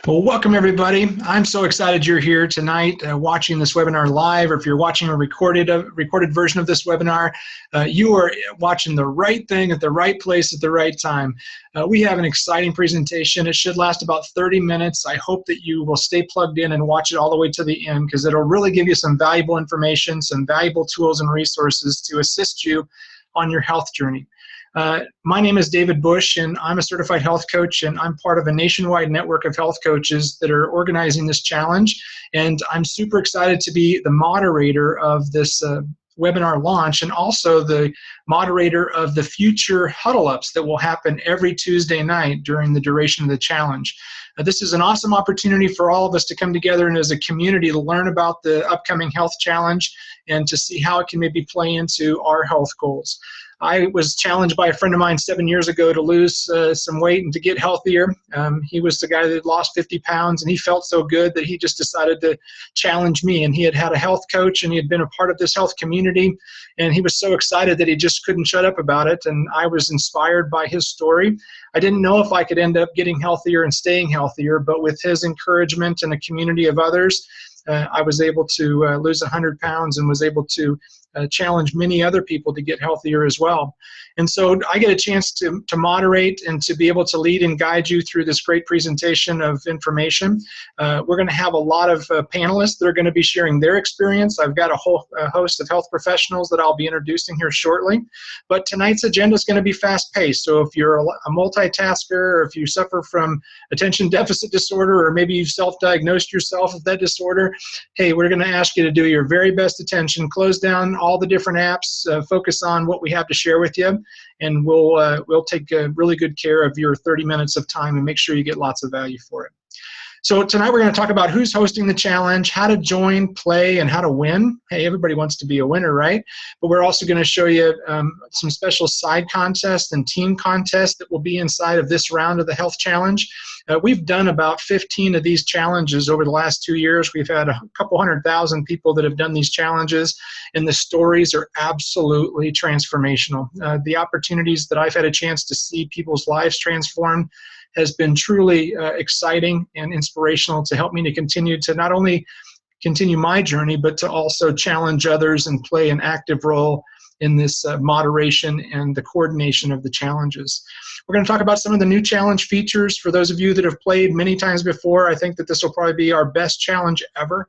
Well, welcome everybody. I'm so excited you're here tonight watching this webinar live, or if you're watching a recorded version of this webinar, you are watching the right thing at the right place at the right time. We have an exciting presentation. It should last about 30 minutes. I hope that you will stay plugged in and watch it all the way to the end, because it'll really give you some valuable information, some valuable tools and resources to assist you on your health journey. My name is David Bush, and I'm a certified health coach, and I'm part of a nationwide network of health coaches that are organizing this challenge. And I'm super excited to be the moderator of this webinar launch, and also the moderator of the future huddle ups that will happen every Tuesday night during the duration of the challenge. This is an awesome opportunity for all of us to come together and as a community to learn about the upcoming health challenge and to see how it can maybe play into our health goals. I was challenged by a friend of mine 7 years ago to lose some weight and to get healthier. He was the guy that lost 50 pounds, and he felt so good that he just decided to challenge me. And he had a health coach, and he had been a part of this health community, and he was so excited that he just couldn't shut up about it. And I was inspired by his story. I didn't know if I could end up getting healthier and staying healthier, but with his encouragement and a community of others, I was able to lose 100 pounds and was able to challenge many other people to get healthier as well. And so I get a chance to moderate and to be able to lead and guide you through this great presentation of information. We're going to have a lot of panelists that are going to be sharing their experience. I've got a whole host of health professionals that I'll be introducing here shortly. But tonight's agenda is going to be fast-paced. So if you're a multitasker, or if you suffer from attention deficit disorder, or maybe you've self-diagnosed yourself with that disorder, hey, we're going to ask you to do your very best attention, close down all the different apps, focus on what we have to share with you, and we'll take really good care of your 30 minutes of time and make sure you get lots of value for it. So tonight we're going to talk about who's hosting the challenge, how to join, play, and how to win. Hey, everybody wants to be a winner, right? But we're also going to show you some special side contests and team contests that will be inside of this round of the health challenge. We've done about 15 of these challenges over the last 2 years. We've had a couple 100,000 people that have done these challenges, and the stories are absolutely transformational. The opportunities that I've had a chance to see people's lives transformed has been truly exciting and inspirational to help me to continue to not only continue my journey, but to also challenge others and play an active role in this moderation and the coordination of the challenges. We're going to talk about some of the new challenge features. For those of you that have played many times before, I think that this will probably be our best challenge ever.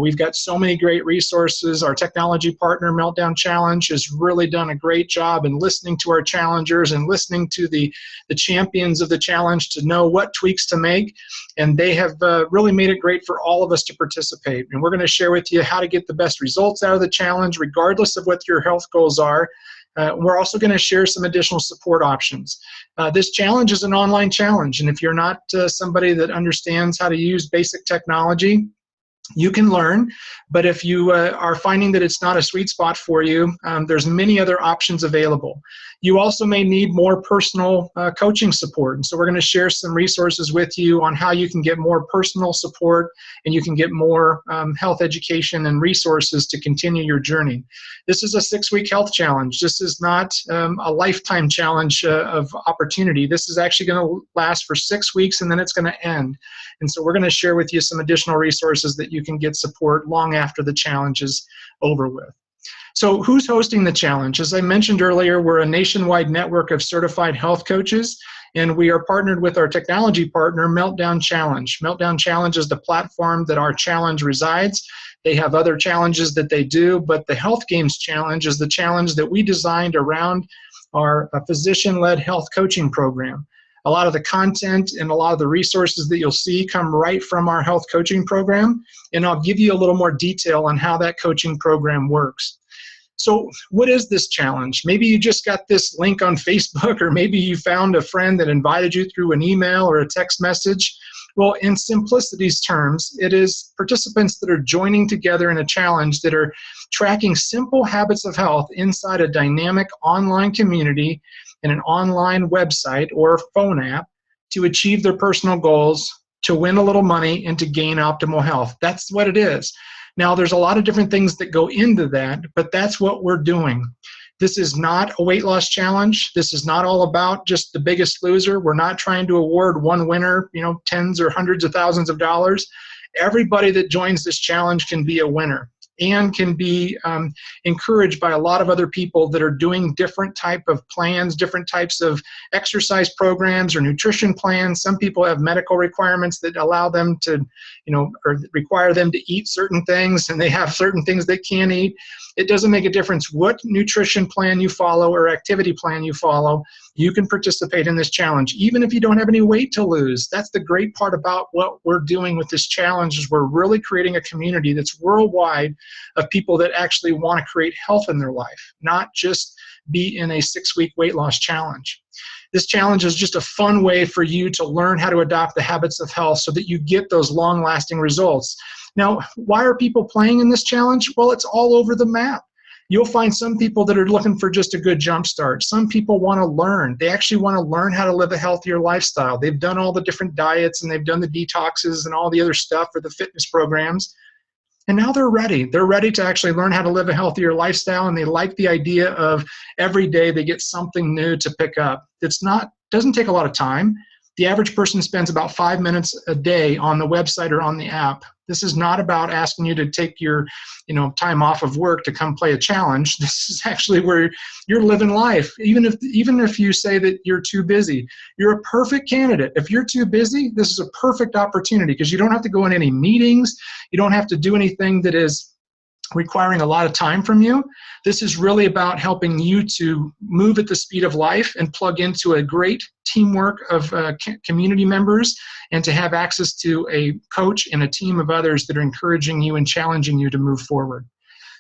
We've got so many great resources. Our technology partner, Meltdown Challenge, has really done a great job in listening to our challengers and listening to the champions of the challenge to know what tweaks to make. And they have really made it great for all of us to participate. And we're going to share with you how to get the best results out of the challenge, regardless of what your health goals are. We're also going to share some additional support options. This challenge is an online challenge, and if you're not somebody that understands how to use basic technology, you can learn, but if you are finding that it's not a sweet spot for you, there's many other options available. You also may need more personal coaching support, and so we're going to share some resources with you on how you can get more personal support and you can get more health education and resources to continue your journey. This is a 6-week health challenge. This is not a lifetime challenge of opportunity. This is actually going to last for 6 weeks, and then it's going to end. And so we're going to share with you some additional resources that you can get support long after the challenge is over with. So who's hosting the challenge? As I mentioned earlier, we're a nationwide network of certified health coaches, and we are partnered with our technology partner, Meltdown Challenge. Meltdown Challenge is the platform that our challenge resides. They have other challenges that they do, but the Health Games Challenge is the challenge that we designed around our physician-led health coaching program. A lot of the content and a lot of the resources that you'll see come right from our health coaching program, and I'll give you a little more detail on how that coaching program works. So what is this challenge? Maybe you just got this link on Facebook, or maybe you found a friend that invited you through an email or a text message. Well, in simplicity's terms, it is participants that are joining together in a challenge that are tracking simple habits of health inside a dynamic online community in an online website or phone app to achieve their personal goals, to win a little money, and to gain optimal health. That's what it is. Now, there's a lot of different things that go into that, but that's what we're doing. This is not a weight loss challenge. This is not all about just the biggest loser. We're not trying to award one winner, tens or hundreds of thousands of dollars. Everybody that joins this challenge can be a winner and can be encouraged by a lot of other people that are doing different type of plans, different types of exercise programs or nutrition plans. Some people have medical requirements that allow them to, or require them to eat certain things, and they have certain things they can't eat. It doesn't make a difference what nutrition plan you follow or activity plan you follow. You can participate in this challenge, even if you don't have any weight to lose. That's the great part about what we're doing with this challenge, is we're really creating a community that's worldwide of people that actually want to create health in their life, not just be in a 6-week weight loss challenge. This challenge is just a fun way for you to learn how to adopt the habits of health so that you get those long-lasting results. Now, why are people playing in this challenge? Well, it's all over the map. You'll find some people that are looking for just a good jump start. Some people want to learn. They actually want to learn how to live a healthier lifestyle. They've done all the different diets, and they've done the detoxes and all the other stuff for the fitness programs. And now they're ready. They're ready to actually learn how to live a healthier lifestyle, and they like the idea of every day they get something new to pick up. Doesn't take a lot of time. The average person spends about 5 minutes a day on the website or on the app. This is not about asking you to take your time off of work to come play a challenge. This is actually where you're living life. Even if you say that you're too busy, you're a perfect candidate. If you're too busy, this is a perfect opportunity, because you don't have to go in any meetings. You don't have to do anything that is requiring a lot of time from you. This is really about helping you to move at the speed of life and plug into a great teamwork of community members, and to have access to a coach and a team of others that are encouraging you and challenging you to move forward.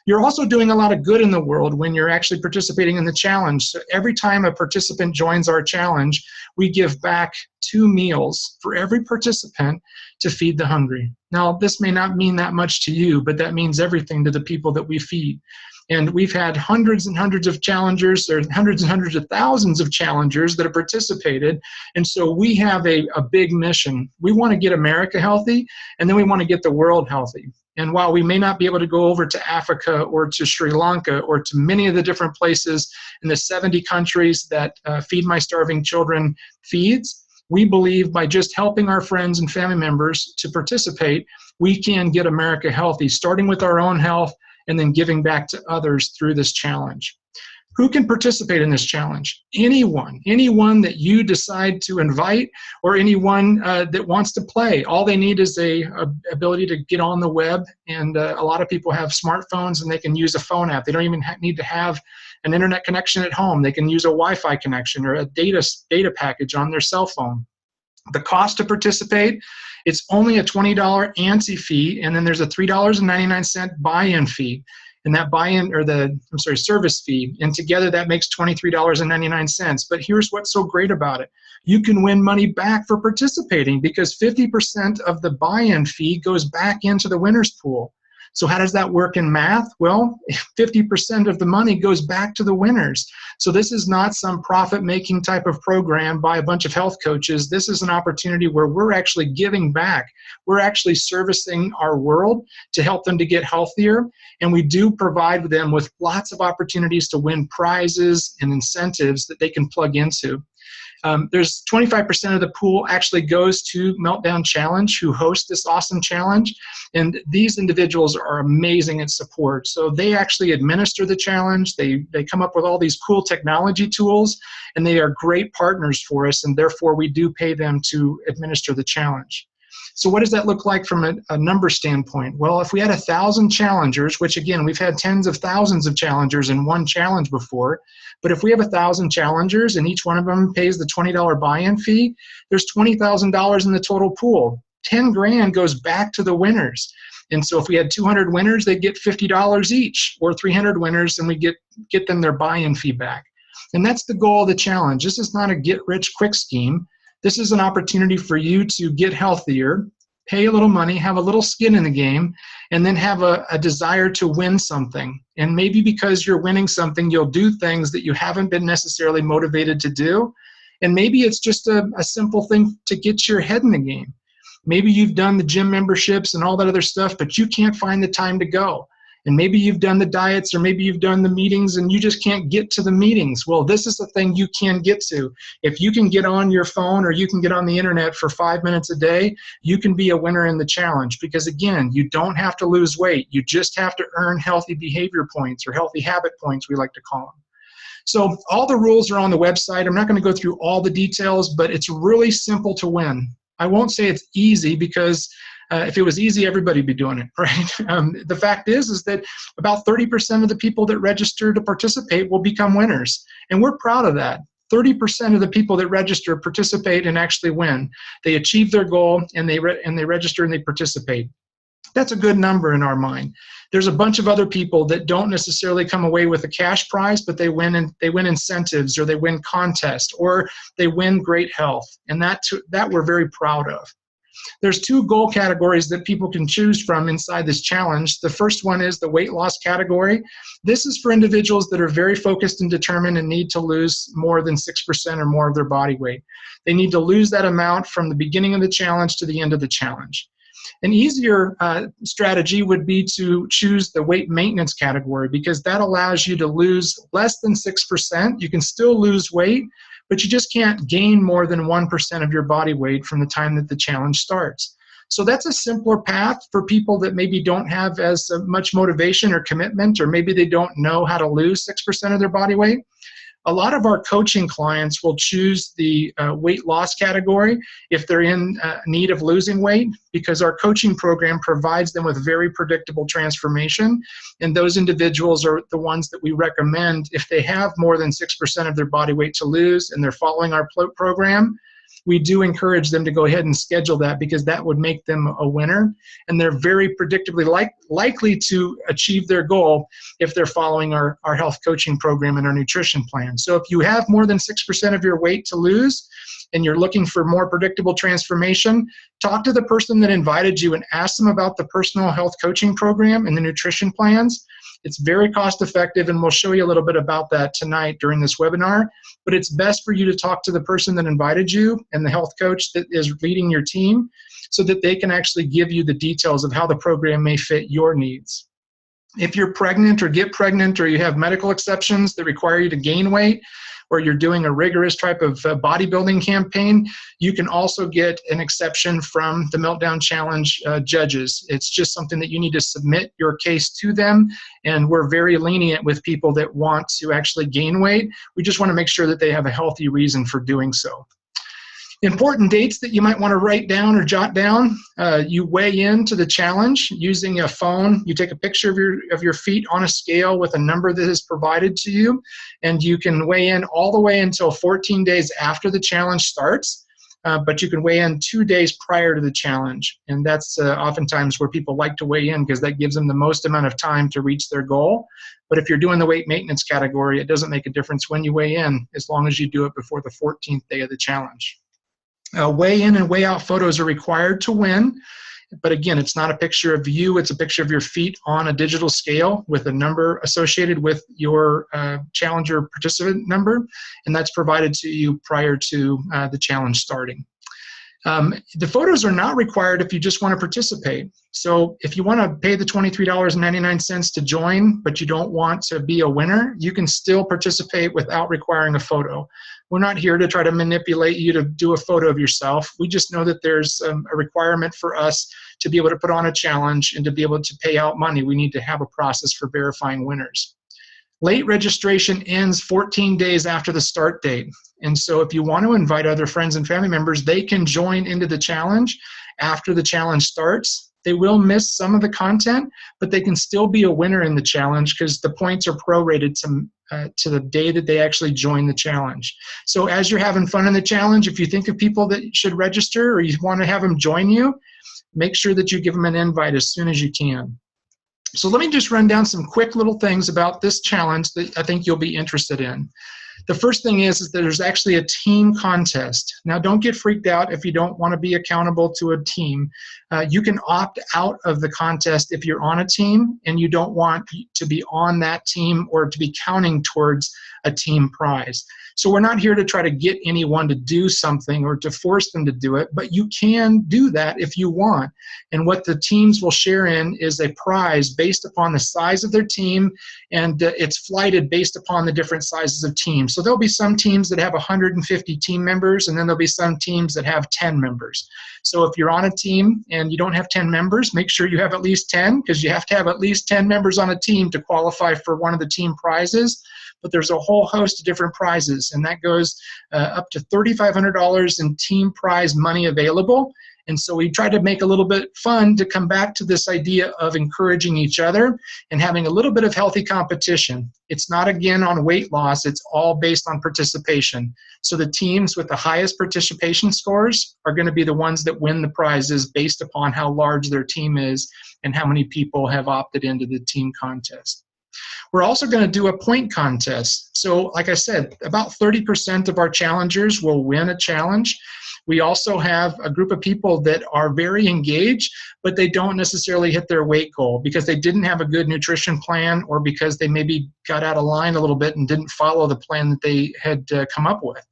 You're also doing a lot of good in the world when you're actually participating in the challenge. So every time a participant joins our challenge, we give back 2 meals for every participant to feed the hungry. Now, this may not mean that much to you, but that means everything to the people that we feed. And we've had hundreds and hundreds of challengers, or hundreds and hundreds of thousands of challengers that have participated. And so we have a big mission. We want to get America healthy, and then we want to get the world healthy. And while we may not be able to go over to Africa or to Sri Lanka or to many of the different places in the 70 countries that Feed My Starving Children feeds, we believe by just helping our friends and family members to participate, we can get America healthy, starting with our own health and then giving back to others through this challenge. Who can participate in this challenge? Anyone that you decide to invite, or anyone that wants to play. All they need is a ability to get on the web, and a lot of people have smartphones and they can use a phone app. They don't even need to have an internet connection at home. They can use a Wi-Fi connection or a data package on their cell phone. The cost to participate, it's only a $20 ANSI fee, and then there's a $3.99 buy-in fee. And that service fee, and together that makes $23.99. But here's what's so great about it. You can win money back for participating, because 50% of the buy-in fee goes back into the winner's pool. So how does that work in math? Well, 50% of the money goes back to the winners. So this is not some profit-making type of program by a bunch of health coaches. This is an opportunity where we're actually giving back. We're actually servicing our world to help them to get healthier. And we do provide them with lots of opportunities to win prizes and incentives that they can plug into. There's 25% of the pool actually goes to Meltdown Challenge, who host this awesome challenge. And these individuals are amazing at support. So they actually administer the challenge. They come up with all these cool technology tools, and they are great partners for us. And therefore, we do pay them to administer the challenge. So what does that look like from a number standpoint? Well, if we had 1,000 challengers, which again, we've had tens of thousands of challengers in one challenge before, but if we have 1,000 challengers and each one of them pays the $20 buy-in fee, there's $20,000 in the total pool. 10 grand goes back to the winners. And so if we had 200 winners, they get $50 each, or 300 winners, and we get them their buy-in fee back. And that's the goal of the challenge. This is not a get-rich-quick scheme. This is an opportunity for you to get healthier, pay a little money, have a little skin in the game, and then have a desire to win something. And maybe because you're winning something, you'll do things that you haven't been necessarily motivated to do. And maybe it's just a simple thing to get your head in the game. Maybe you've done the gym memberships and all that other stuff, but you can't find the time to go. And maybe you've done the diets, or maybe you've done the meetings and you just can't get to the meetings. Well, this is the thing you can get to. If you can get on your phone or you can get on the internet for 5 minutes a day, you can be a winner in the challenge, because again, you don't have to lose weight. You just have to earn healthy behavior points, or healthy habit points, we like to call them. So all the rules are on the website. I'm not going to go through all the details, but it's really simple to win. I won't say it's easy, because if it was easy, everybody would be doing it, right? The fact is that about 30% of the people that register to participate will become winners. And we're proud of that. 30% of the people that register participate and actually win. They achieve their goal, and they register and they participate. That's a good number in our mind. There's a bunch of other people that don't necessarily come away with a cash prize, but they win incentives, or they win contests, or they win great health. And that we're very proud of. There's 2 goal categories that people can choose from inside this challenge. The first one is the weight loss category. This is for individuals that are very focused and determined and need to lose more than 6% or more of their body weight. They need to lose that amount from the beginning of the challenge to the end of the challenge. An easier strategy would be to choose the weight maintenance category, because that allows you to lose less than 6%. You can still lose weight, but you just can't gain more than 1% of your body weight from the time that the challenge starts. So that's a simpler path for people that maybe don't have as much motivation or commitment, or maybe they don't know how to lose 6% of their body weight. A lot of our coaching clients will choose the weight loss category if they're in need of losing weight, because our coaching program provides them with very predictable transformation. And those individuals are the ones that we recommend if they have more than 6% of their body weight to lose and they're following our program. We do encourage them to go ahead and schedule that, because that would make them a winner. And they're very predictably likely to achieve their goal if they're following our health coaching program and our nutrition plan. So if you have more than 6% of your weight to lose and you're looking for more predictable transformation, talk to the person that invited you and ask them about the personal health coaching program and the nutrition plans. It's very cost effective, and we'll show you a little bit about that tonight during this webinar. But it's best for you to talk to the person that invited you and the health coach that is leading your team, so that they can actually give you the details of how the program may fit your needs. If you're pregnant or get pregnant, or you have medical exceptions that require you to gain weight, or you're doing a rigorous type of bodybuilding campaign, you can also get an exception from the Meltdown Challenge judges. It's just something that you need to submit your case to them, and we're very lenient with people that want to actually gain weight. We just want to make sure that they have a healthy reason for doing so. Important dates that you might want to write down or jot down. You weigh into the challenge using a phone. You take a picture of your feet on a scale with a number that is provided to you, and you can weigh in all the way until 14 days after the challenge starts. But you can weigh in 2 days prior to the challenge. And that's oftentimes where people like to weigh in, because that gives them the most amount of time to reach their goal. But if you're doing the weight maintenance category, it doesn't make a difference when you weigh in, as long as you do it before the 14th day of the challenge. Weigh in and weigh out photos are required to win. But again, it's not a picture of you, it's a picture of your feet on a digital scale with a number associated with your challenger participant number, and that's provided to you prior to the challenge starting. The photos are not required if you just want to participate. So if you want to pay the $23.99 to join, but you don't want to be a winner, you can still participate without requiring a photo. We're not here to try to manipulate you to do a photo of yourself. We just know that there's a requirement for us to be able to put on a challenge and to be able to pay out money. We need to have a process for verifying winners. Late registration ends 14 days after the start date. And so if you want to invite other friends and family members, they can join into the challenge after the challenge starts. They will miss some of the content, but they can still be a winner in the challenge, because the points are prorated to the day that they actually join the challenge. So as you're having fun in the challenge, if you think of people that should register, or you want to have them join you, make sure that you give them an invite as soon as you can. So let me just run down some quick little things about this challenge that I think you'll be interested in. The first thing is that there's actually a team contest. Now, don't get freaked out if you don't want to be accountable to a team. You can opt out of the contest if you're on a team and you don't want to be on that team or to be counting towards a team prize. So we're not here to try to get anyone to do something or to force them to do it, but you can do that if you want. And what the teams will share in is a prize based upon the size of their team, and it's flighted based upon the different sizes of teams. So there'll be some teams that have 150 team members, and then there'll be some teams that have 10 members. So if you're on a team and you don't have 10 members, make sure you have at least 10, because you have to have at least 10 members on a team to qualify for one of the team prizes. But there's a whole host of different prizes, and that goes up to $3,500 in team prize money available. And so we try to make a little bit fun to come back to this idea of encouraging each other and having a little bit of healthy competition. It's not, again, on weight loss. It's all based on participation. So the teams with the highest participation scores are going to be the ones that win the prizes based upon how large their team is and how many people have opted into the team contest. We're also going to do a point contest. So like I said, about 30% of our challengers will win a challenge. We also have a group of people that are very engaged, but they don't necessarily hit their weight goal because they didn't have a good nutrition plan or because they maybe got out of line a little bit and didn't follow the plan that they had come up with.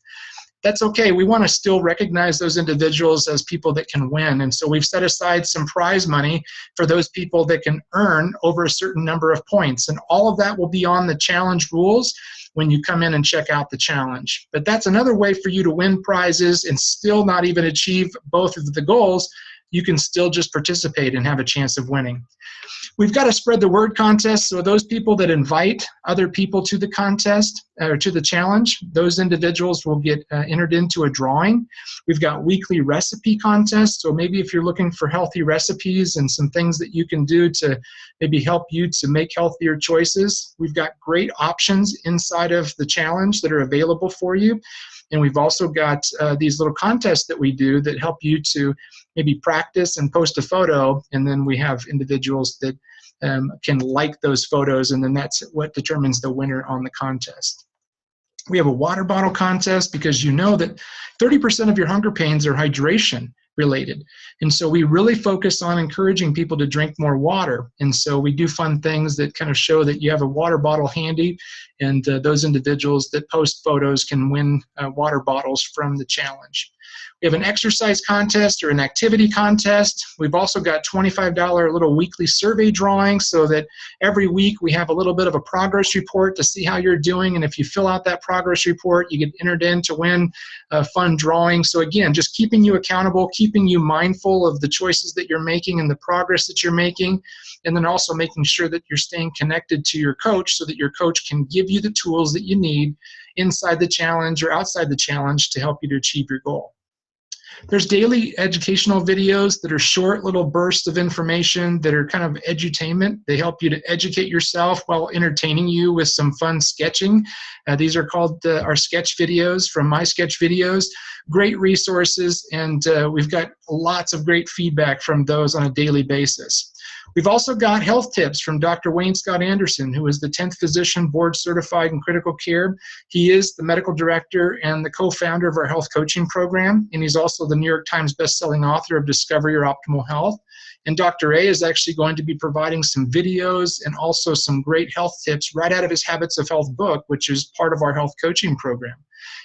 That's okay. We want to still recognize those individuals as people that can win. And so we've set aside some prize money for those people that can earn over a certain number of points. And all of that will be on the challenge rules when you come in and check out the challenge. But that's another way for you to win prizes and still not even achieve both of the goals. You can still just participate and have a chance of winning. We've got a spread the word contest, so those people that invite other people to the contest or to the challenge, those individuals will get entered into a drawing. We've got weekly recipe contests, so maybe if you're looking for healthy recipes and some things that you can do to maybe help you to make healthier choices, we've got great options inside of the challenge that are available for you. And we've also got these little contests that we do that help you to maybe practice and post a photo, and then we have individuals that can like those photos, and then that's what determines the winner on the contest. We have a water bottle contest because you know that 30% of your hunger pains are hydration related. And so we really focus on encouraging people to drink more water. And so we do fun things that kind of show that you have a water bottle handy, and those individuals that post photos can win water bottles from the challenge. We have an exercise contest or an activity contest. We've also got $25 little weekly survey drawings so that every week we have a little bit of a progress report to see how you're doing. And if you fill out that progress report, you get entered in to win a fun drawing. So again, just keeping you accountable, keeping you mindful of the choices that you're making and the progress that you're making, and then also making sure that you're staying connected to your coach so that your coach can give you the tools that you need inside the challenge or outside the challenge to help you to achieve your goal. There's daily educational videos that are short little bursts of information that are kind of edutainment. They help you to educate yourself while entertaining you with some fun sketching. These are called our sketch videos from My Sketch Videos. Great resources, and we've got lots of great feedback from those on a daily basis. We've also got health tips from Dr. Wayne Scott Anderson, who is the 10th physician board certified in critical care. He is the medical director and the co-founder of our health coaching program, and he's also the New York Times bestselling author of Discover Your Optimal Health. And Dr. A is actually going to be providing some videos and also some great health tips right out of his Habits of Health book, which is part of our health coaching program.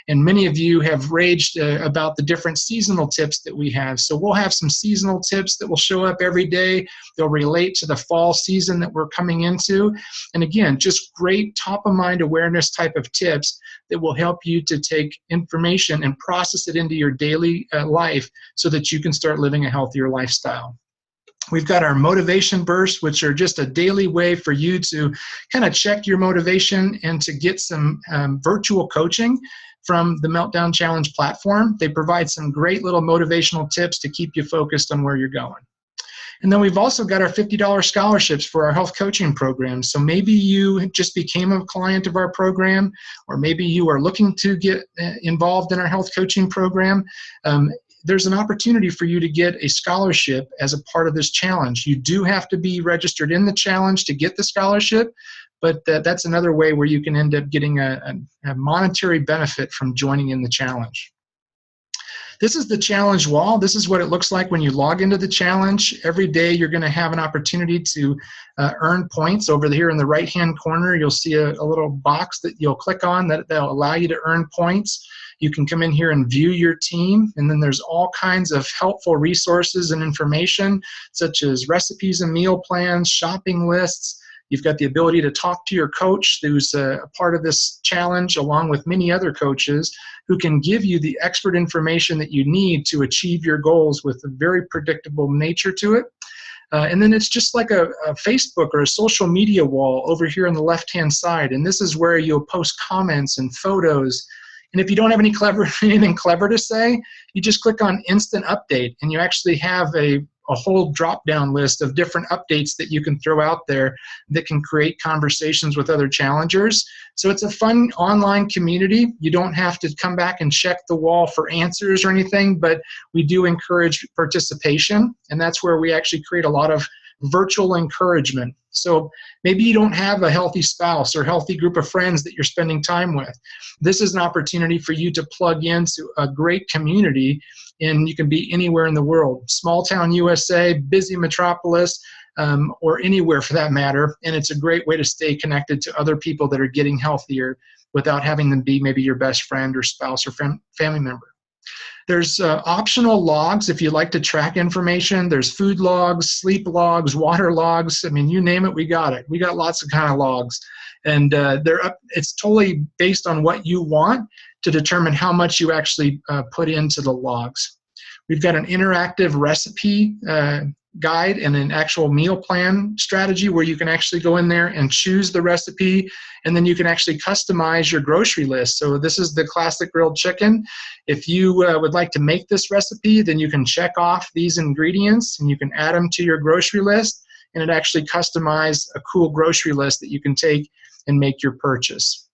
And many of you have raged about the different seasonal tips that we have. So we'll have some seasonal tips that will show up every day. They'll relate to the fall season that we're coming into. And again, just great top-of-mind awareness type of tips that will help you to take information and process it into your daily life so that you can start living a healthier lifestyle. We've got our motivation bursts, which are just a daily way for you to kind of check your motivation and to get some virtual coaching from the Meltdown Challenge platform. They provide some great little motivational tips to keep you focused on where you're going. And then we've also got our $50 scholarships for our health coaching program. So maybe you just became a client of our program, or maybe you are looking to get involved in our health coaching program. There's an opportunity for you to get a scholarship as a part of this challenge. You do have to be registered in the challenge to get the scholarship, but that's another way where you can end up getting a monetary benefit from joining in the challenge. This is the challenge wall. This is what it looks like when you log into the challenge. Every day you're going to have an opportunity to earn points. Over here in the right-hand corner, you'll see a little box that you'll click on that'll allow you to earn points. You can come in here and view your team, and then there's all kinds of helpful resources and information, such as recipes and meal plans, shopping lists. You've got the ability to talk to your coach who's a part of this challenge, along with many other coaches who can give you the expert information that you need to achieve your goals with a very predictable nature to it. And then it's just like a Facebook or a social media wall over here on the left-hand side. And this is where you'll post comments and photos. And if you don't have anything clever to say, you just click on Instant Update, and you actually have a whole drop-down list of different updates that you can throw out there that can create conversations with other challengers. So it's a fun online community. You don't have to come back and check the wall for answers or anything, but we do encourage participation, and that's where we actually create a lot of virtual encouragement. So maybe you don't have a healthy spouse or healthy group of friends that you're spending time with. This is an opportunity for you to plug into a great community, and you can be anywhere in the world. Small town USA, busy metropolis, or anywhere for that matter. And it's a great way to stay connected to other people that are getting healthier without having them be maybe your best friend or spouse or family member. There's optional logs if you like to track information. There's food logs, sleep logs, water logs. I mean, you name it, we got it. We got lots of kind of logs. And it's totally based on what you want to determine how much you actually put into the logs. We've got an interactive recipe guide and an actual meal plan strategy where you can actually go in there and choose the recipe, and then you can actually customize your grocery list. So this is the classic grilled chicken. If you would like to make this recipe, then you can check off these ingredients and you can add them to your grocery list, and it actually customizes a cool grocery list that you can take and make your purchase.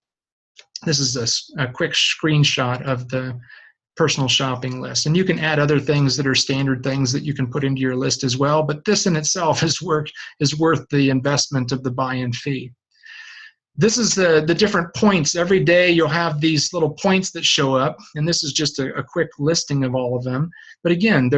This is a quick screenshot of the personal shopping list. And you can add other things that are standard things that you can put into your list as well, but this in itself is worth the investment of the buy-in fee. This is the different points. Every day you'll have these little points that show up, and this is just a quick listing of all of them. But again,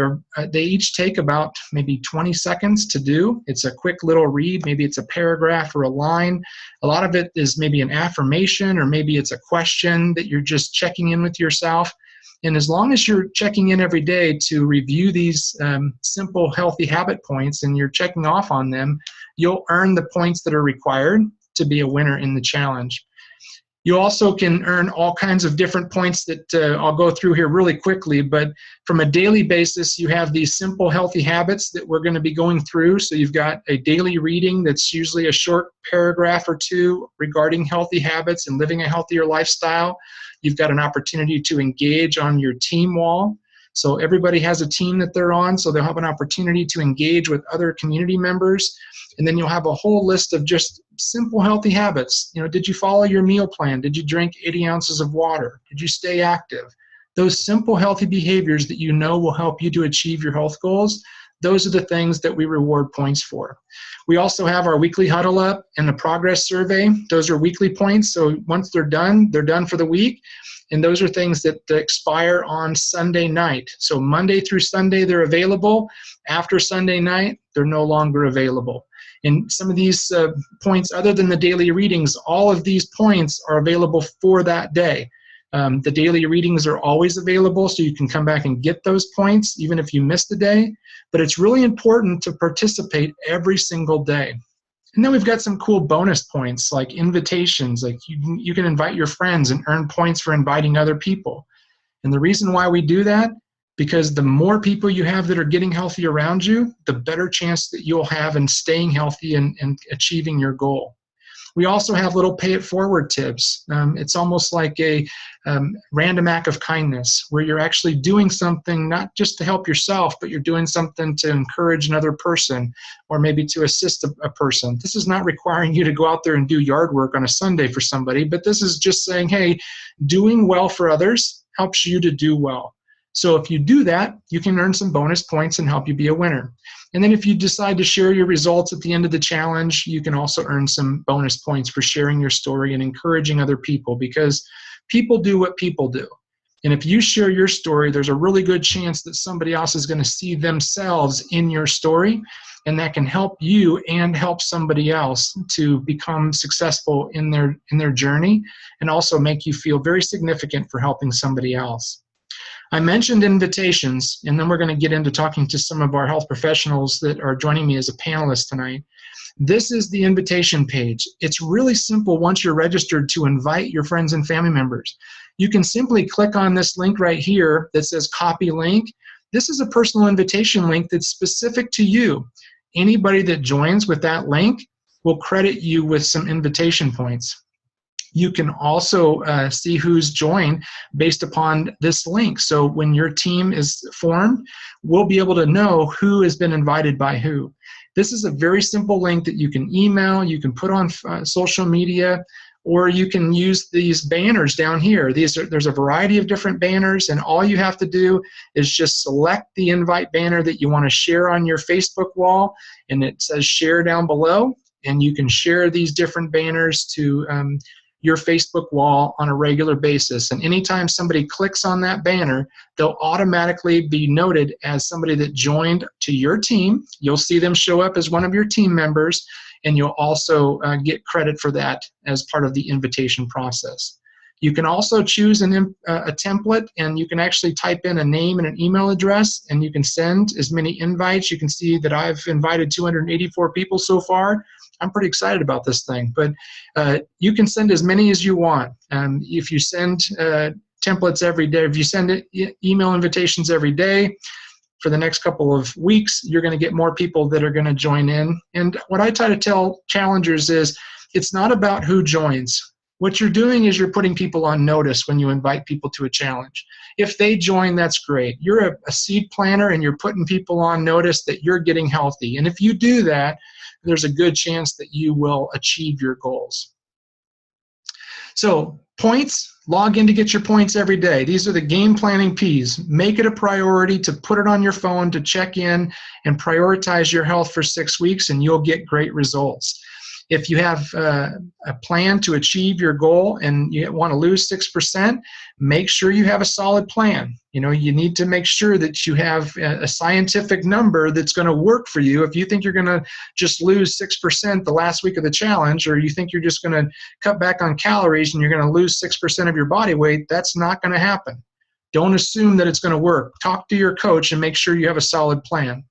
they each take about maybe 20 seconds to do. It's a quick little read. Maybe it's a paragraph or a line. A lot of it is maybe an affirmation, or maybe it's a question that you're just checking in with yourself. And as long as you're checking in every day to review these simple healthy habit points and you're checking off on them, you'll earn the points that are required to be a winner in the challenge. You also can earn all kinds of different points that I'll go through here really quickly, but from a daily basis, you have these simple healthy habits that we're going to be going through. So you've got a daily reading that's usually a short paragraph or two regarding healthy habits and living a healthier lifestyle. You've got an opportunity to engage on your team wall. So everybody has a team that they're on, so they'll have an opportunity to engage with other community members. And then you'll have a whole list of just simple healthy habits. You know, did you follow your meal plan? Did you drink 80 ounces of water? Did you stay active? Those simple healthy behaviors that you know will help you to achieve your health goals, those are the things that we reward points for. We also have our weekly huddle up and the progress survey. Those are weekly points, so once they're done for the week. And those are things that expire on Sunday night. So Monday through Sunday, they're available. After Sunday night, they're no longer available. And some of these points, other than the daily readings, all of these points are available for that day. The daily readings are always available, so you can come back and get those points even if you missed a day. But it's really important to participate every single day. And then we've got some cool bonus points like invitations. Like you can invite your friends and earn points for inviting other people. And the reason why we do that, because the more people you have that are getting healthy around you, the better chance that you'll have in staying healthy and achieving your goal. We also have little pay it forward tips. It's almost like a random act of kindness where you're actually doing something not just to help yourself, but you're doing something to encourage another person or maybe to assist a person. This is not requiring you to go out there and do yard work on a Sunday for somebody, but this is just saying, hey, doing well for others helps you to do well. So if you do that, you can earn some bonus points and help you be a winner. And then if you decide to share your results at the end of the challenge, you can also earn some bonus points for sharing your story and encouraging other people, because people do what people do. And if you share your story, there's a really good chance that somebody else is going to see themselves in your story, and that can help you and help somebody else to become successful in their journey, and also make you feel very significant for helping somebody else. I mentioned invitations, and then we're going to get into talking to some of our health professionals that are joining me as a panelist tonight. This is the invitation page. It's really simple once you're registered to invite your friends and family members. You can simply click on this link right here that says copy link. This is a personal invitation link that's specific to you. Anybody that joins with that link will credit you with some invitation points. You can also see who's joined based upon this link. So when your team is formed, we'll be able to know who has been invited by who. This is a very simple link that you can email, you can put on social media, or you can use these banners down here. There's a variety of different banners, and all you have to do is just select the invite banner that you want to share on your Facebook wall, and it says share down below, and you can share these different banners to your Facebook wall on a regular basis. And anytime somebody clicks on that banner, they'll automatically be noted as somebody that joined to your team. You'll see them show up as one of your team members, and you'll also get credit for that as part of the invitation process. You can also choose a template, and you can actually type in a name and an email address, and you can send as many invites. You can see that I've invited 284 people so far. I'm pretty excited about this thing, but you can send as many as you want. If you send templates every day, if you send email invitations every day for the next couple of weeks, you're going to get more people that are going to join in. And what I try to tell challengers is it's not about who joins. What you're doing is you're putting people on notice when you invite people to a challenge. If they join, that's great. You're a seed planter, and you're putting people on notice that you're getting healthy. And if you do that, there's a good chance that you will achieve your goals. So points, log in to get your points every day. These are the game planning P's. Make it a priority to put it on your phone to check in and prioritize your health for 6 weeks, and you'll get great results. If you have a plan to achieve your goal and you want to lose 6%, make sure you have a solid plan. You know, you need to make sure that you have a scientific number that's going to work for you. If you think you're going to just lose 6% the last week of the challenge, or you think you're just going to cut back on calories and you're going to lose 6% of your body weight, that's not going to happen. Don't assume that it's going to work. Talk to your coach and make sure you have a solid plan.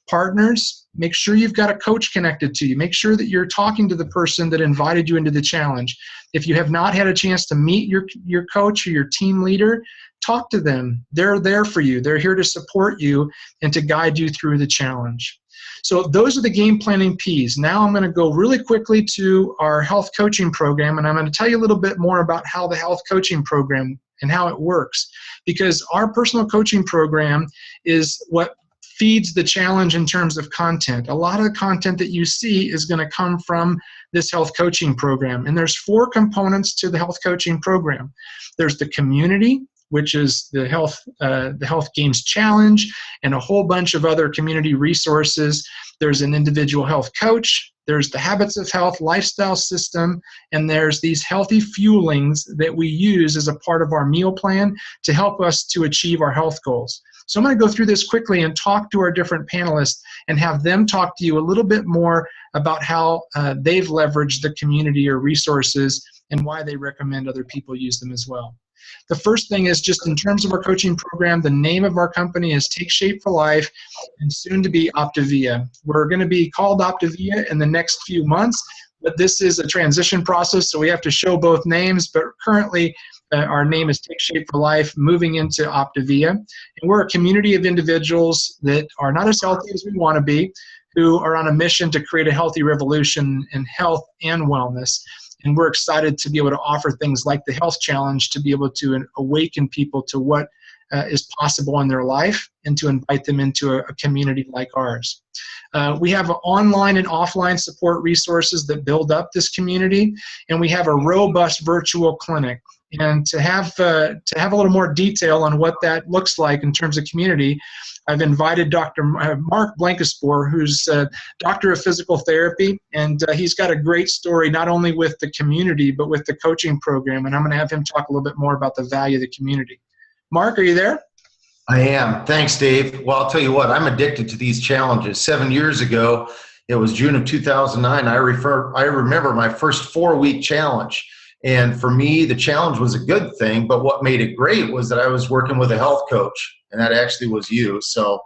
Partners, make sure you've got a coach connected to you. Make sure that you're talking to the person that invited you into the challenge. If you have not had a chance to meet your coach or your team leader, talk to them. They're there for you. They're here to support you and to guide you through the challenge. So those are the game planning P's. Now I'm going to go really quickly to our health coaching program, and I'm going to tell you a little bit more about how the health coaching program and how it works, because our personal coaching program is what feeds the challenge in terms of content. A lot of the content that you see is going to come from this health coaching program. And there's 4 components to the health coaching program. There's the community, which is the Health Games Challenge, and a whole bunch of other community resources. There's an individual health coach. There's the Habits of Health lifestyle system, and there's these healthy fuelings that we use as a part of our meal plan to help us to achieve our health goals. So I'm going to go through this quickly and talk to our different panelists and have them talk to you a little bit more about how they've leveraged the community or resources and why they recommend other people use them as well. The first thing is just in terms of our coaching program, the name of our company is Take Shape for Life, and soon to be Optavia. We're going to be called Optavia in the next few months, but this is a transition process, so we have to show both names, but currently our name is Take Shape for Life, moving into Optavia. And we're a community of individuals that are not as healthy as we want to be, who are on a mission to create a healthy revolution in health and wellness. And we're excited to be able to offer things like the Health Challenge to be able to awaken people to what is possible in their life and to invite them into a community like ours. We have online and offline support resources that build up this community, and we have a robust virtual clinic. And to have a little more detail on what that looks like in terms of community, I've invited Dr. Mark Blankenspor, who's a doctor of physical therapy, and he's got a great story not only with the community but with the coaching program. And I'm going to have him talk a little bit more about the value of the community. Mark, are you there? I am. Thanks, Dave. Well, I'll tell you what, I'm addicted to these challenges. 7 years ago, it was June of 2009. I remember my first 4-week challenge. And for me, the challenge was a good thing, but what made it great was that I was working with a health coach, and that actually was you. So,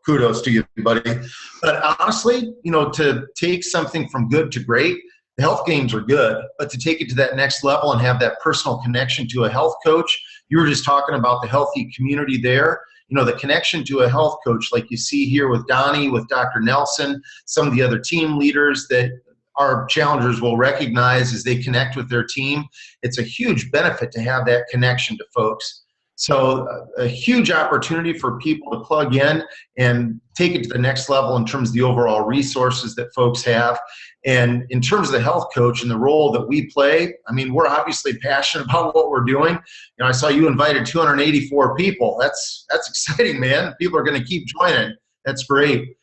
kudos to you, buddy. But honestly, to take something from good to great, the health games are good, but to take it to that next level and have that personal connection to a health coach, you were just talking about the healthy community there. The connection to a health coach, like you see here with Donnie, with Dr. Nelson, some of the other team leaders that our challengers will recognize as they connect with their team. It's a huge benefit to have that connection to folks. So a huge opportunity for people to plug in and take it to the next level in terms of the overall resources that folks have. And in terms of the health coach and the role that we play, I mean, we're obviously passionate about what we're doing. I saw you invited 284 people. That's exciting, man. People are going to keep joining. That's great.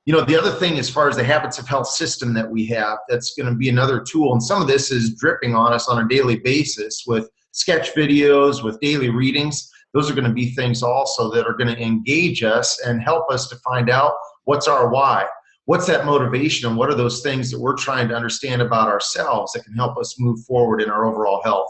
The other thing as far as the Habits of Health system that we have, that's going to be another tool. And some of this is dripping on us on a daily basis with sketch videos, with daily readings. Those are going to be things also that are going to engage us and help us to find out what's our why. What's that motivation, and what are those things that we're trying to understand about ourselves that can help us move forward in our overall health?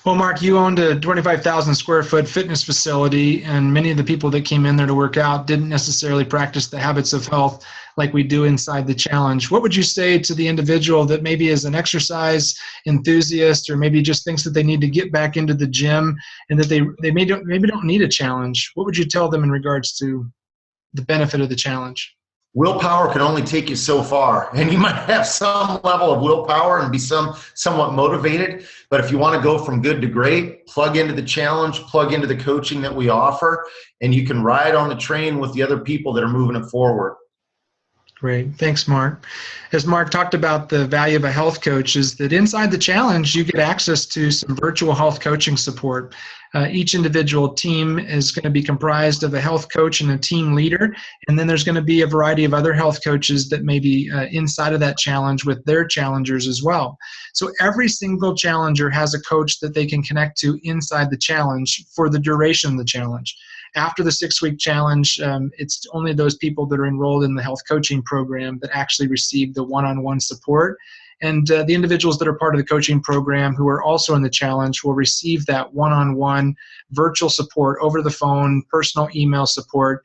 Well, Mark, you owned a 25,000 square foot fitness facility, and many of the people that came in there to work out didn't necessarily practice the habits of health like we do inside the challenge. What would you say to the individual that maybe is an exercise enthusiast, or maybe just thinks that they need to get back into the gym and that they maybe don't need a challenge? What would you tell them in regards to the benefit of the challenge? Willpower can only take you so far, and you might have some level of willpower and be somewhat motivated, but if you want to go from good to great, plug into the challenge, plug into the coaching that we offer, and you can ride on the train with the other people that are moving it forward. Great. Thanks, Mark. As Mark talked about, the value of a health coach is that inside the challenge, you get access to some virtual health coaching support. Each individual team is going to be comprised of a health coach and a team leader, and then there's going to be a variety of other health coaches that may be inside of that challenge with their challengers as well. So every single challenger has a coach that they can connect to inside the challenge for the duration of the challenge. After the 6-week challenge, it's only those people that are enrolled in the health coaching program that actually receive the one-on-one support. And the individuals that are part of the coaching program who are also in the challenge will receive that one-on-one virtual support over the phone, personal email support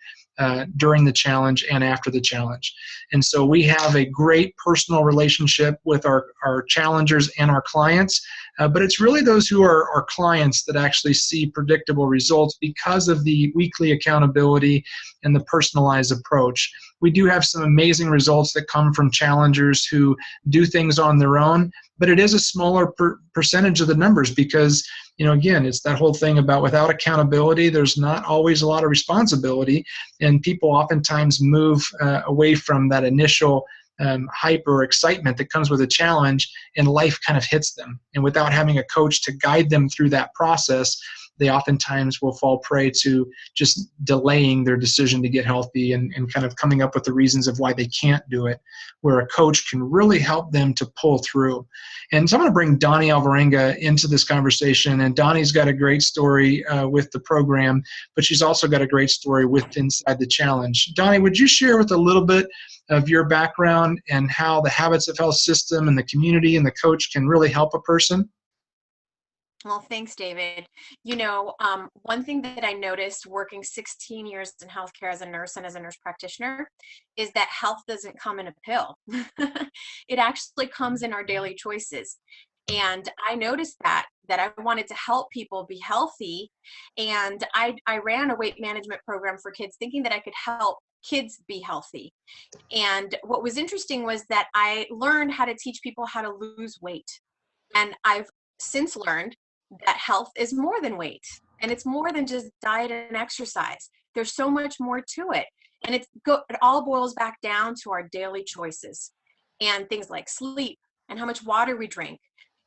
during the challenge and after the challenge. And so we have a great personal relationship with our challengers and our clients, but it's really those who are our clients that actually see predictable results because of the weekly accountability and the personalized approach. We do have some amazing results that come from challengers who do things on their own, but it is a smaller percentage of the numbers because, again, it's that whole thing about without accountability, there's not always a lot of responsibility, and people oftentimes move away from that initial hype or excitement that comes with a challenge, and life kind of hits them. And without having a coach to guide them through that process, they oftentimes will fall prey to just delaying their decision to get healthy and kind of coming up with the reasons of why they can't do it, where a coach can really help them to pull through. And so I'm going to bring Donnie Alvarenga into this conversation. And Donnie's got a great story with the program, but she's also got a great story with Inside the Challenge. Donnie, would you share with a little bit of your background and how the Habits of Health system and the community and the coach can really help a person? Well, thanks, David. One thing that I noticed working 16 years in healthcare as a nurse and as a nurse practitioner is that health doesn't come in a pill. It actually comes in our daily choices. And I noticed that I wanted to help people be healthy. And I ran a weight management program for kids thinking that I could help kids be healthy. And what was interesting was that I learned how to teach people how to lose weight. And I've since learned that health is more than weight, and it's more than just diet and exercise. There's so much more to it, and it all boils back down to our daily choices and things like sleep and how much water we drink.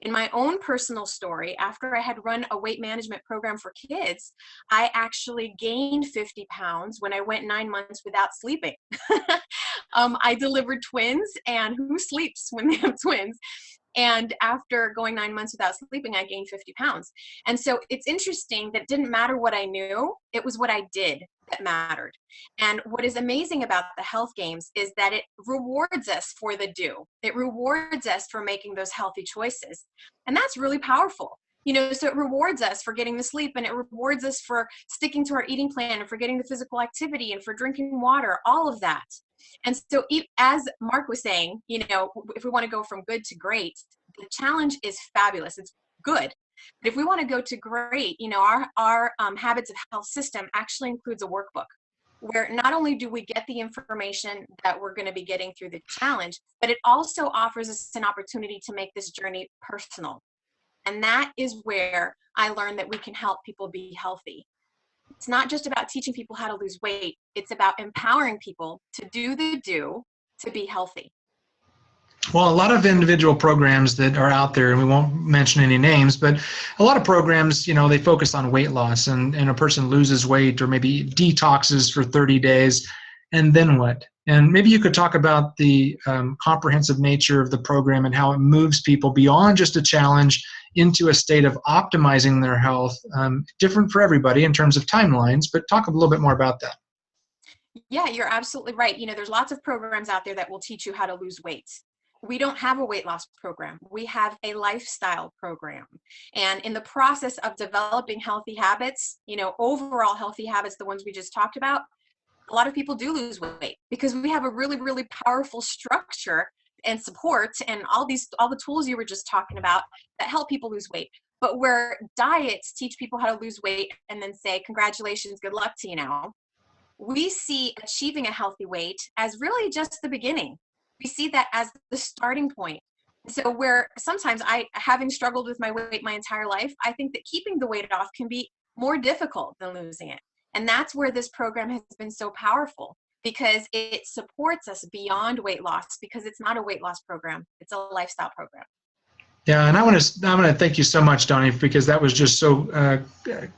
In my own personal story, after I had run a weight management program for kids, I actually gained 50 pounds when I went 9 months without sleeping. I delivered twins, and who sleeps when they have twins? And after going 9 months without sleeping, I gained 50 pounds. And so it's interesting that it didn't matter what I knew, it was what I did that mattered. And what is amazing about the health games is that it rewards us for the do. It rewards us for making those healthy choices. And that's really powerful. So it rewards us for getting the sleep, and it rewards us for sticking to our eating plan, and for getting the physical activity, and for drinking water, all of that. And so as Mark was saying, if we want to go from good to great, the challenge is fabulous. It's good. But if we want to go to great, our Habits of Health system actually includes a workbook where not only do we get the information that we're going to be getting through the challenge, but it also offers us an opportunity to make this journey personal. And that is where I learned that we can help people be healthy. It's not just about teaching people how to lose weight. It's about empowering people to do the do to be healthy. Well, a lot of individual programs that are out there, and we won't mention any names, but a lot of programs, they focus on weight loss, and a person loses weight or maybe detoxes for 30 days, and then what? And maybe you could talk about the comprehensive nature of the program and how it moves people beyond just a challenge into a state of optimizing their health, different for everybody in terms of timelines, but talk a little bit more about that. Yeah, you're absolutely right. There's lots of programs out there that will teach you how to lose weight. We don't have a weight loss program. We have a lifestyle program. And in the process of developing healthy habits, overall healthy habits, the ones we just talked about, a lot of people do lose weight because we have a really, really powerful structure and support and all the tools you were just talking about that help people lose weight. But where diets teach people how to lose weight and then say, congratulations, good luck to you now, we see achieving a healthy weight as really just the beginning. We see that as the starting point. So where sometimes having struggled with my weight my entire life, I think that keeping the weight off can be more difficult than losing it. And that's where this program has been so powerful, because it supports us beyond weight loss, because it's not a weight loss program. It's a lifestyle program. Yeah, and I want to thank you so much, Donnie, because that was just so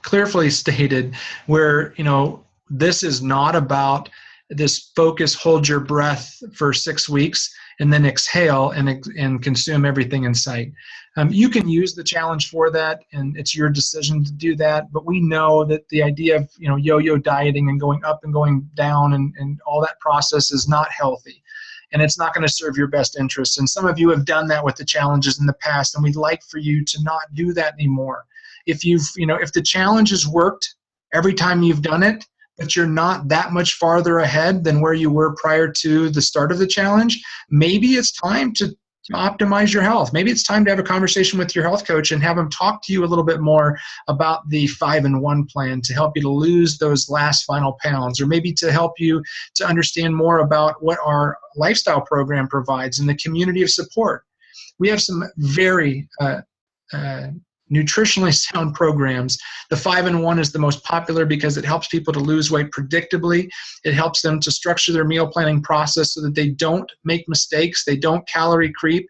clearly stated where, this is not about this focus, hold your breath for 6 weeks, and then exhale and consume everything in sight. You can use the challenge for that, and it's your decision to do that. But we know that the idea of yo-yo dieting and going up and going down and all that process is not healthy, and it's not going to serve your best interests. And some of you have done that with the challenges in the past, and we'd like for you to not do that anymore. If if the challenge has worked every time you've done it, but you're not that much farther ahead than where you were prior to the start of the challenge, maybe it's time to optimize your health. Maybe it's time to have a conversation with your health coach and have them talk to you a little bit more about the 5-in-1 plan to help you to lose those last final pounds, or maybe to help you to understand more about what our lifestyle program provides and the community of support. We have some very nutritionally sound programs. The 5-in-1 is the most popular because it helps people to lose weight predictably. It helps them to structure their meal planning process so that they don't make mistakes, they don't calorie creep.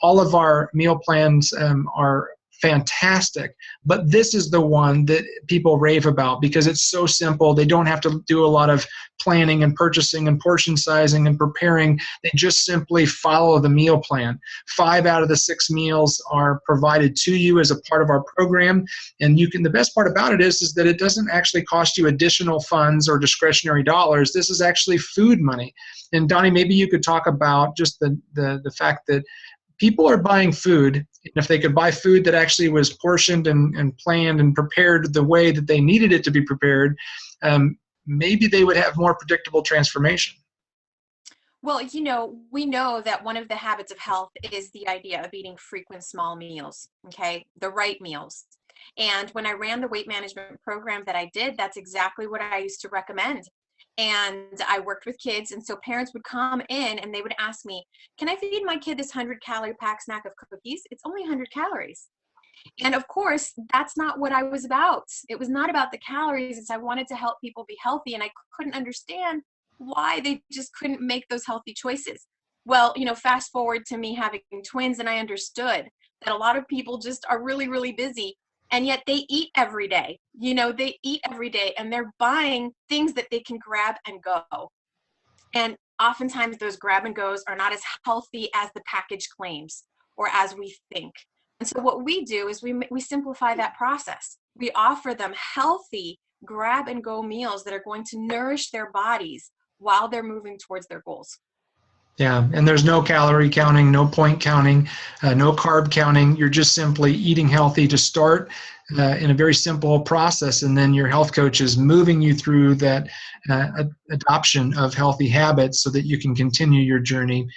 All of our meal plans are fantastic, but this is the one that people rave about because it's so simple. They don't have to do a lot of planning and purchasing and portion sizing and preparing. They just simply follow the meal plan. 5 out of the 6 meals are provided to you as a part of our program, and the best part about it is that it doesn't actually cost you additional funds or discretionary dollars. This is actually food money. And Donnie, maybe you could talk about just the fact that people are buying food, and if they could buy food that actually was portioned and planned and prepared the way that they needed it to be prepared, maybe they would have more predictable transformation. Well, we know that one of the habits of health is the idea of eating frequent small meals, okay? The right meals. And when I ran the weight management program that I did, that's exactly what I used to recommend. And I worked with kids, and so parents would come in and they would ask me, can I feed my kid this 100-calorie pack snack of cookies? It's only 100 calories. And of course, that's not what I was about. It was not about the calories. It's I wanted to help people be healthy, and I couldn't understand why they just couldn't make those healthy choices. Well, fast forward to me having twins, and I understood that a lot of people just are really, really busy, and yet they eat every day. They eat every day, and they're buying things that they can grab and go. And oftentimes those grab and goes are not as healthy as the package claims or as we think. And so what we do is we simplify that process. We offer them healthy grab and go meals that are going to nourish their bodies while they're moving towards their goals. Yeah, and there's no calorie counting, no point counting, no carb counting. You're just simply eating healthy to start in a very simple process, and then your health coach is moving you through that adoption of healthy habits so that you can continue your journey,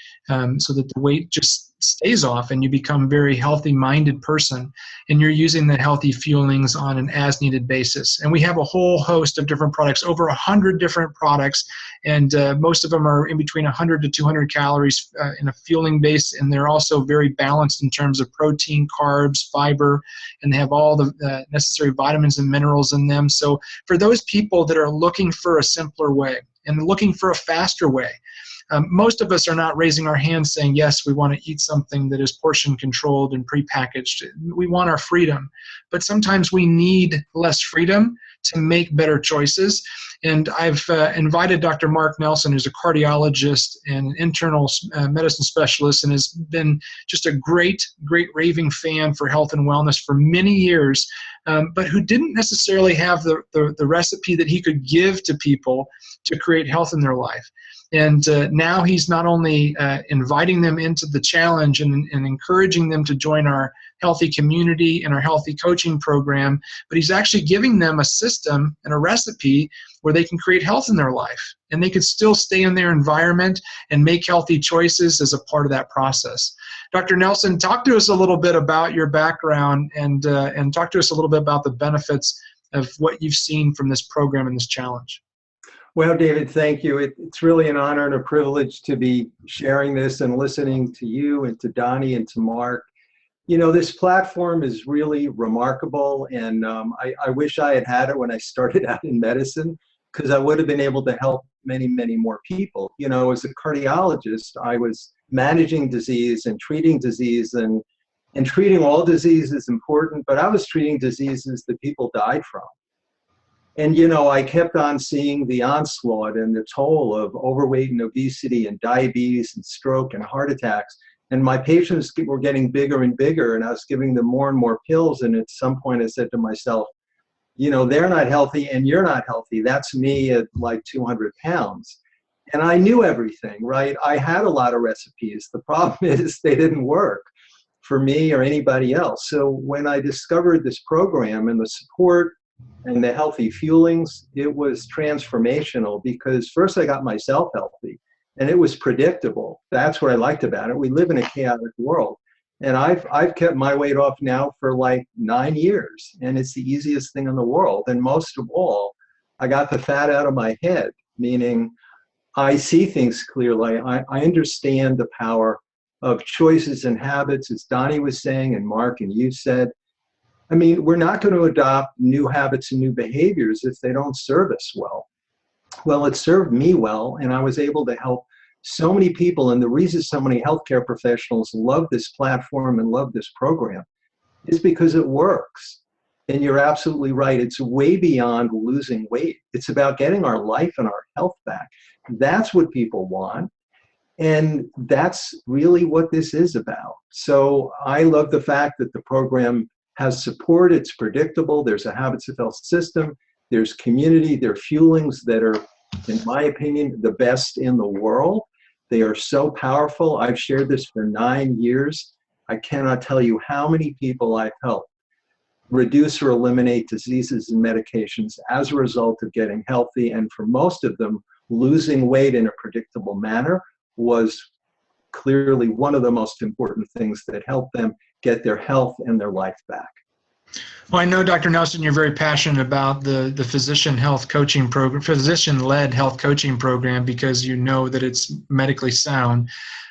so that the weight just stays off and you become a very healthy-minded person, and you're using the healthy fuelings on an as-needed basis. And we have a whole host of different products, over 100 different products, and most of them are in between 100 to 200 calories in a fueling base, and they're also very balanced in terms of protein, carbs, fiber, and they have all the necessary vitamins and minerals in them. So for those people that are looking for a simpler way and looking for a faster way, most of us are not raising our hands saying, yes, we want to eat something that is portion controlled and prepackaged. We want our freedom, but sometimes we need less freedom to make better choices. And I've invited Dr. Mark Nelson, who's a cardiologist and internal medicine specialist, and has been just a great, great raving fan for health and wellness for many years, but who didn't necessarily have the recipe that he could give to people to create health in their life. And now he's not only inviting them into the challenge and encouraging them to join our healthy community and our healthy coaching program, but he's actually giving them a system and a recipe where they can create health in their life. And they can still stay in their environment and make healthy choices as a part of that process. Dr. Nelson, talk to us a little bit about your background and talk to us a little bit about the benefits of what you've seen from this program and this challenge. Well, David, thank you. It's really an honor and a privilege to be sharing this and listening to you and to Donnie and to Mark. This platform is really remarkable, and I wish I had had it when I started out in medicine, because I would have been able to help many, many more people. As a cardiologist, I was managing disease and treating disease, and treating all disease is important, but I was treating diseases that people died from. And, I kept on seeing the onslaught and the toll of overweight and obesity and diabetes and stroke and heart attacks. And my patients were getting bigger and bigger, and I was giving them more and more pills. And at some point I said to myself, they're not healthy and you're not healthy. That's me at like 200 pounds. And I knew everything, right? I had a lot of recipes. The problem is they didn't work for me or anybody else. So when I discovered this program and the support and the healthy fuelings, it was transformational, because first I got myself healthy, and it was predictable. That's what I liked about it. We live in a chaotic world, and I've kept my weight off now for like 9 years, and it's the easiest thing in the world. And most of all, I got the fat out of my head, meaning I see things clearly. I understand the power of choices and habits, as Donnie was saying, and Mark and you said. I mean, we're not going to adopt new habits and new behaviors if they don't serve us well. Well, it served me well, and I was able to help so many people. And the reason so many healthcare professionals love this platform and love this program is because it works. And you're absolutely right. It's way beyond losing weight. It's about getting our life and our health back. That's what people want. And that's really what this is about. So I love the fact that the program has support. It's predictable. There's a habits of health system. There's community. There are fuelings that are, in my opinion, the best in the world. They are so powerful. I've shared this for 9 years. I cannot tell you how many people I've helped reduce or eliminate diseases and medications as a result of getting healthy. And for most of them, losing weight in a predictable manner was clearly one of the most important things that helped them get their health and their life back. Well, I know, Dr. Nelson, you're very passionate about the physician health coaching program, physician-led health coaching program, because you know that it's medically sound.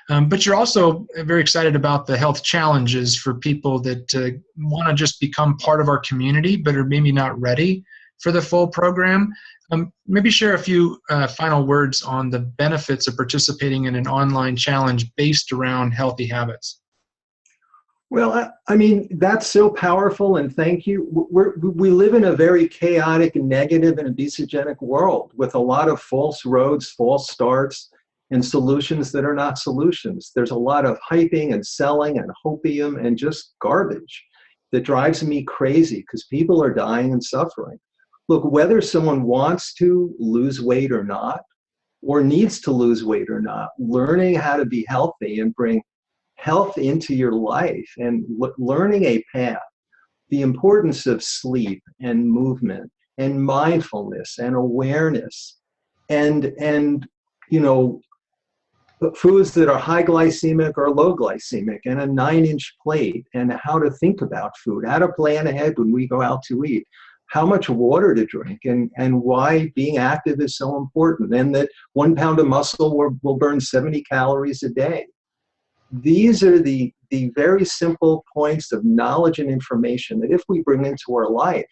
But you're also very excited about the health challenges for people that want to just become part of our community, but are maybe not ready for the full program. Maybe share a few final words on the benefits of participating in an online challenge based around healthy habits. Well, I mean, that's so powerful, and thank you. We live in a very chaotic, negative, and obesogenic world with a lot of false roads, false starts, and solutions that are not solutions. There's a lot of hyping and selling and hopium and just garbage that drives me crazy because people are dying and suffering. Look, whether someone wants to lose weight or not, or needs to lose weight or not, learning how to be healthy and bring health into your life and learning a path, the importance of sleep and movement and mindfulness and awareness and you know, foods that are high glycemic or low glycemic and a 9-inch plate and how to think about food, how to plan ahead when we go out to eat, how much water to drink and why being active is so important, and that 1 pound of muscle will burn 70 calories a day. These are the very simple points of knowledge and information that if we bring into our life,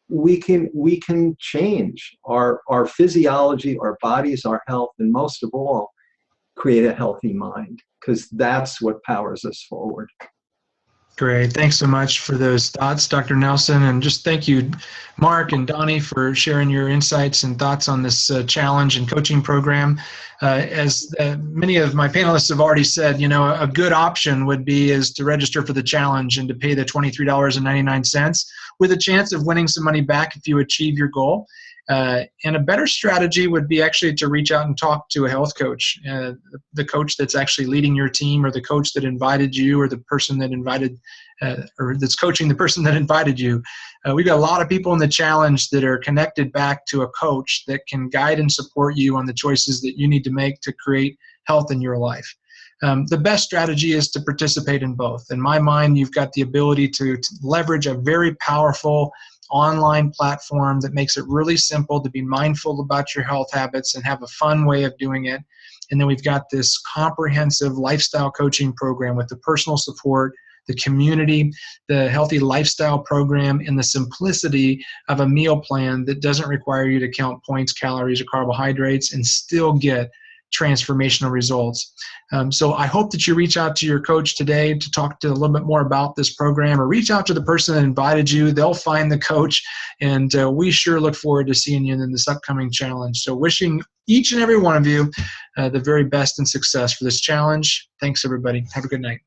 we can change our physiology, our bodies, our health, and most of all, create a healthy mind, because that's what powers us forward. Great. Thanks so much for those thoughts, Dr. Nelson. And just thank you, Mark and Donnie, for sharing your insights and thoughts on this challenge and coaching program. As many of my panelists have already said, you know, a good option would be is to register for the challenge and to pay the $23.99 with a chance of winning some money back if you achieve your goal. And a better strategy would be actually to reach out and talk to a health coach, the coach that's actually leading your team, or the coach that invited you, or the person that invited, or that's coaching the person that invited you. We've got a lot of people in the challenge that are connected back to a coach that can guide and support you on the choices that you need to make to create health in your life. The best strategy is to participate in both. In my mind, you've got the ability to leverage a very powerful online platform that makes it really simple to be mindful about your health habits and have a fun way of doing it. And then we've got this comprehensive lifestyle coaching program with the personal support, the community, the healthy lifestyle program, and the simplicity of a meal plan that doesn't require you to count points, calories, or carbohydrates and still get transformational results. So I hope that you reach out to your coach today to talk to a little bit more about this program, or reach out to the person that invited you. They'll find the coach, and we sure look forward to seeing you in this upcoming challenge. So wishing each and every one of you the very best and success for this challenge. Thanks, everybody. Have a good night.